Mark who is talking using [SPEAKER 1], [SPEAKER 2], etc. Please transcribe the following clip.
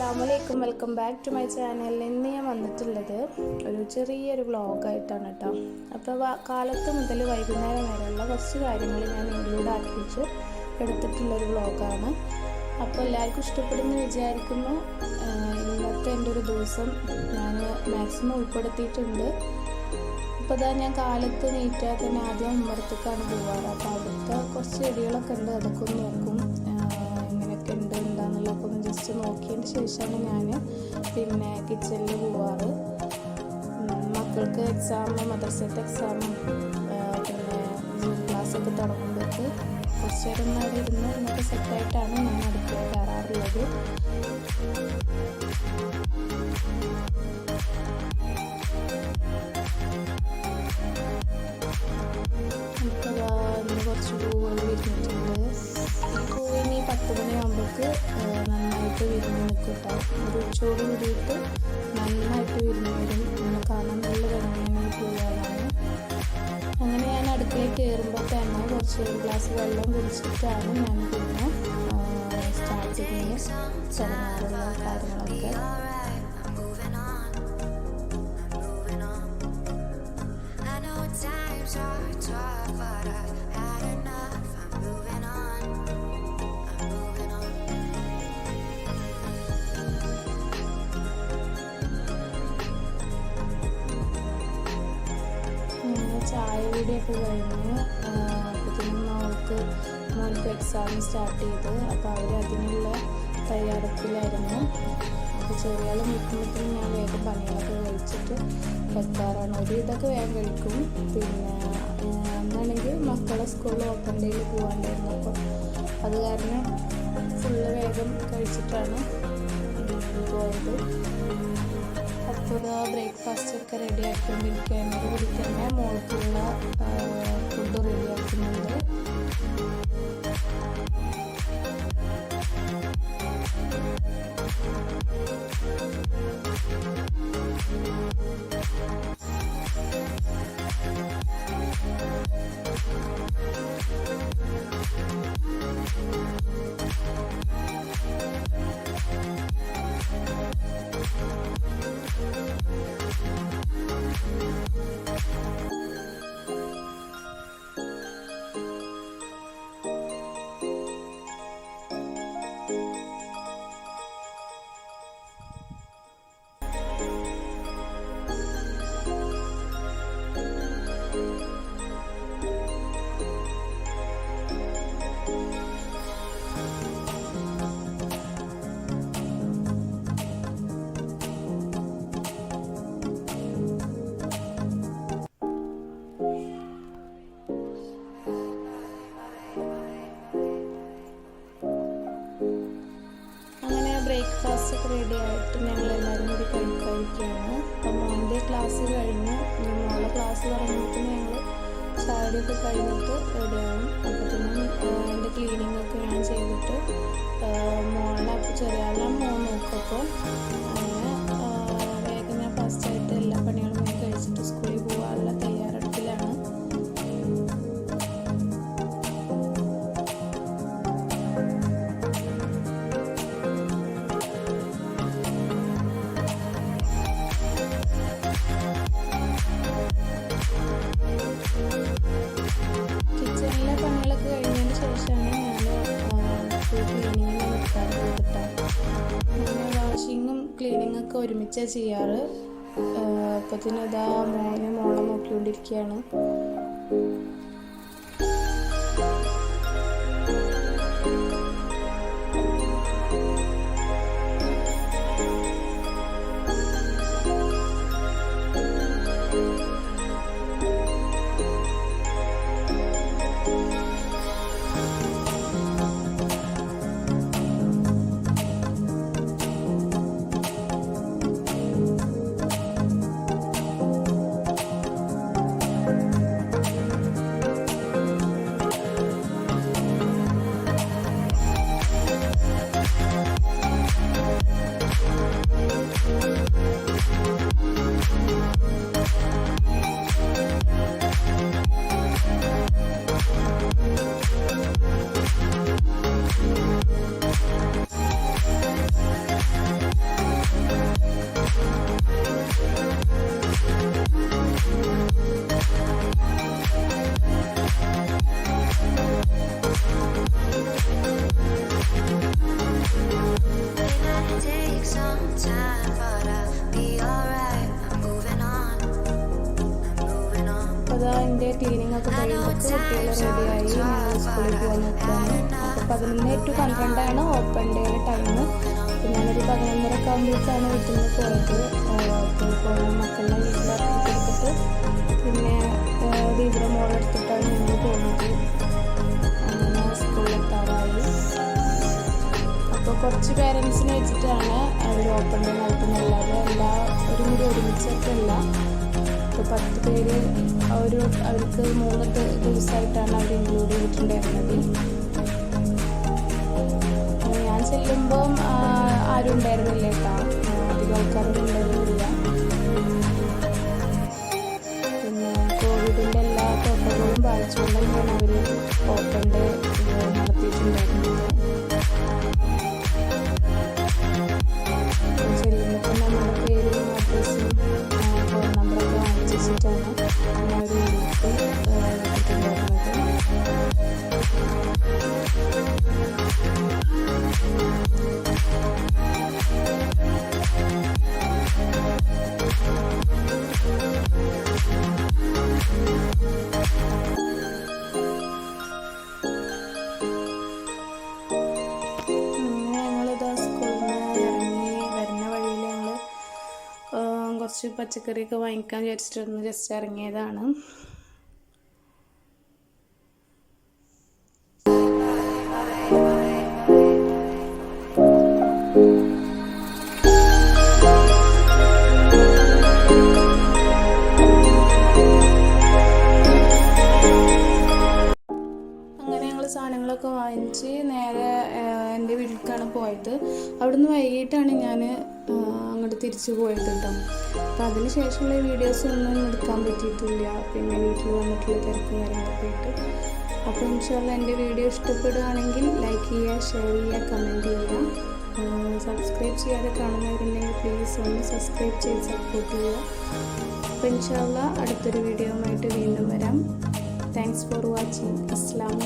[SPEAKER 1] അസ്സലാമലൈക്കും, welcome back to my channel. ഇന്ന് ഞാൻ വന്നിട്ടുള്ളത് ഒരു ചെറിയൊരു വ്ളോഗായിട്ടാണ് കേട്ടോ. അപ്പോൾ കാലത്ത് മുതൽ വൈകുന്നേരം വരെയുള്ള കുറച്ച് കാര്യങ്ങൾ ഞാൻ ഇൻക്ലൂഡ് ആക്കിയിട്ട് എടുത്തിട്ടുള്ളൊരു വ്ളോഗാണ്. അപ്പോൾ എല്ലാവർക്കും ഇഷ്ടപ്പെടുമെന്ന് വിചാരിക്കുന്നു. ഇന്നത്തെ എൻ്റെ ഒരു ദിവസം ഞാൻ മാക്സിമം ഉൾപ്പെടുത്തിയിട്ടുണ്ട്. അപ്പോൾ ഇതാ ഞാൻ കാലത്ത് നീറ്റാൽ തന്നെ ആദ്യം ഉമ്മറത്തേക്കാണ് പോവാറ്. അപ്പോൾ അവിടുത്തെ കുറച്ച് ചെടികളൊക്കെ ഉണ്ട്, അതൊക്കെ ഒന്ന് നോക്കും, എങ്ങനെയൊക്കെ ഉണ്ട് എന്താണെന്നുള്ളതൊക്കെ ഒന്ന് ജസ്റ്റ് നോക്കിയതിന് ശേഷമാണ് ഞാൻ പിന്നെ കിച്ചണിൽ പോവാറ്. മക്കൾക്ക് എക്സാം, മദ്രസത്തെ എക്സാമും പിന്നെ സൂം ക്ലാസ്സൊക്കെ തുടങ്ങുമ്പോഴേക്ക് കുറച്ച് നേരം അവിടെ ഇരുന്ന് എന്നൊക്കെ സെറ്റായിട്ടാണ് ഞാൻ അടുക്കള കയറാറുള്ളത്. ഇന്ന് കുറച്ച് പൂവുകൾ വിരിഞ്ഞിട്ടുണ്ട്. പൂവിന് 10 മണിയാകുമ്പോഴേക്ക് നന്നായിട്ട് വിരിഞ്ഞ് നിൽക്കട്ടോ. ഒരു ഉച്ചയോട് കൂടിയിട്ട് നന്നായിട്ട് വിരിഞ്ഞ് വരും. നമ്മൾ കാണാൻ നല്ല ഭംഗിയാണ് ഈ പൂ കാണാൻ. അങ്ങനെ ഞാൻ അടുക്കളയിൽ കയറുമ്പോൾ തന്നെ കുറച്ച് ഒരു ഗ്ലാസ് വെള്ളം കുടിച്ചിട്ടാണ് ഞാൻ പിന്നെ സ്റ്റാർട്ടിങ്ങിൽ തുടങ്ങാറുള്ള കാര്യങ്ങളൊക്കെ. ചായ കൂടിയൊക്കെ കഴിഞ്ഞ് അപ്പോഴത്തേനും മോൾക്ക് എക്സാം സ്റ്റാർട്ട് ചെയ്ത്. അപ്പോൾ അവർ അതിനുള്ള തയ്യാറെടുപ്പിലായിരുന്നു. അപ്പോൾ ചെറിയ ആൾ നിൽക്കുമ്പോഴത്തേനും ഞാൻ വേഗം പണികളൊക്കെ കഴിച്ചിട്ട് വെക്കാറാണ്. ഒരു ഇതൊക്കെ വേഗം കഴിക്കും. പിന്നെ എന്നാണെങ്കിൽ മക്കളെ സ്കൂളിൽ ഓപ്പൺ ഡേയിൽ പോകാണ്ടായിരുന്നു. അപ്പോൾ അത് കാരണം ഫുള്ള് വേഗം കഴിച്ചിട്ടാണ് പോയത്. അപ്പോൾ ബ്രേക്ക്ഫാസ്റ്റൊക്കെ റെഡി ആക്കിക്കൊണ്ടിരിക്കുകയാണ്. കൂടി തന്നെ മോൾക്കുള്ള ഫുഡ് റെഡിയാക്കുന്നുണ്ട്. ബ്രേക്ക്ഫാസ്റ്റ് ഒക്കെ റെഡി ആയിട്ട് ഞങ്ങളെല്ലാവരും കൂടി കഴിക്കുകയാണ്. അപ്പം മോൻ്റെ ക്ലാസ് കഴിഞ്ഞ് മോളുടെ ക്ലാസ് തുടങ്ങിയിട്ട് ഞങ്ങൾ ചാടിയൊക്കെ കഴിഞ്ഞിട്ട് റെഡിയാവും. അപ്പോഴത്തേനും എൻ്റെ ക്ലീനിങ്ങൊക്കെ ഞാൻ ചെയ്തിട്ട് മോളെ ചെറിയ ആളെ മോൻ നോക്കപ്പോൾ അങ്ങനെ വേഗം ഞാൻ ഫസ്റ്റായിട്ട് എല്ലാ പണികളും കഴിച്ചിട്ട് സ്കൂളിൽ പോകാനുള്ള തയ്യാറെടുപ്പിലാണ്. കിച്ചണിലെ പണികളൊക്കെ കഴിഞ്ഞതിന് ശേഷമാണ് ഞാൻ ക്ലീനിങ്ങിന് നിൽക്കാൻ പോയിട്ടാണ്. അങ്ങനെ വാഷിങ്ങും ക്ലീനിങ്ങൊക്കെ ഒരുമിച്ചാണ് ചെയ്യാറ്. അപ്പോഴത്തേനും ഇതാ മോളെ നോക്കിക്കൊണ്ടിരിക്കുകയാണ്. അപ്പോൾ അതിൻ്റെ ക്ലീനിങ് ഒക്കെ കഴിയുമ്പോൾ കുട്ടികൾ റെഡിയായി ഞങ്ങൾ സ്കൂളിൽ പോകാൻ നിൽക്കുകയാണ്. അപ്പോൾ 11 to 12 ഓപ്പൺ ഡേയുടെ ടൈം. അപ്പോൾ ഞാനൊരു 11:30 ഒക്കെ ആകുമ്പോഴേക്കാണ് വീട്ടിൽ നിന്ന് പോയത്. അപ്പോൾ മക്കളുടെ വീട്ടിലാക്കി കൊടുത്തിട്ട് പിന്നെ ദീപുര മോളെടുത്തിട്ടാണ് ഞങ്ങൾ പോകുന്നത്. അങ്ങനെ സ്കൂളിലെത്താറായി. അപ്പോൾ കുറച്ച് പേരൻസിനെ വെച്ചിട്ടാണ് അവർ ഓപ്പൺ ഡേ നടത്തുന്നത്. എല്ലാവരും കൂടി ഒരുമിച്ചിട്ടല്ല. ഇപ്പോൾ 10 പേര് അവർക്ക് 3 ദിവസമായിട്ടാണ് അവർ ഇൻക്ലൂഡ് ചെയ്തിട്ടുണ്ടായിരുന്നത്. ഞാൻ ചെല്ലുമ്പം ആരും ഉണ്ടായിരുന്നില്ല കേട്ടോ, അധികം ആൾക്കാരൊന്നും ഉണ്ടായിരുന്നില്ല. പിന്നെ കോവിഡിൻ്റെ എല്ലാ പ്രോട്ടോക്കോളും പാലിച്ചുകൊണ്ടാണ് അവർ ഓപ്പൺ ഡേ നടത്തിയിട്ടുണ്ടായിരുന്നത്. ചെല്ലുമ്പോൾ നമ്മുടെ പേരും അഡ്രസ്സും ഫോൺ നമ്പറൊക്കെ വാങ്ങിച്ചിട്ടാണ് ഞാൻ ഒരു ഗ്രൂപ്പ് എടുത്തിട്ടുണ്ടായിരുന്നത്. കുറച്ച് പച്ചക്കറിയൊക്കെ വാങ്ങിക്കാൻ വിചാരിച്ചിട്ടൊന്ന് ജസ്റ്റ് ഇറങ്ങിയതാണ്. സാധനങ്ങളൊക്കെ വാങ്ങിച്ച് നേരെ എൻ്റെ വീട്ടിലേക്കാണ് പോയത്. അവിടുന്ന് വൈകിട്ടാണ് ഞാൻ അങ്ങോട്ട് തിരിച്ചു പോയത് കേട്ടോ. അപ്പോൾ അതിന് ശേഷമുള്ള വീഡിയോസ് ഒന്നും എടുക്കാൻ പറ്റിയിട്ടില്ല. പിന്നെ വീട്ടിൽ വന്നിട്ടുള്ള തിരക്കും കാര്യങ്ങളൊക്കെ ആയിട്ട്. അപ്പോൾ ഇൻഷാല്ലാ എൻ്റെ വീഡിയോ ഇഷ്ടപ്പെടുകയാണെങ്കിൽ ലൈക്ക് ചെയ്യുക, ഷെയർ ചെയ്യുക, കമൻറ്റ് ചെയ്യുക. സബ്സ്ക്രൈബ് ചെയ്യാതെ കാണുന്നവരുണ്ടെങ്കിൽ പ്ലീസ് ഒന്ന് സബ്സ്ക്രൈബ് ചെയ്ത് സപ്പോർട്ട് ചെയ്യുക. അപ്പോൾ ഇൻഷാല്ലാ അടുത്തൊരു വീഡിയോയുമായിട്ട് വീണ്ടും വരാം. Thanks for watching. അസ്സലാമു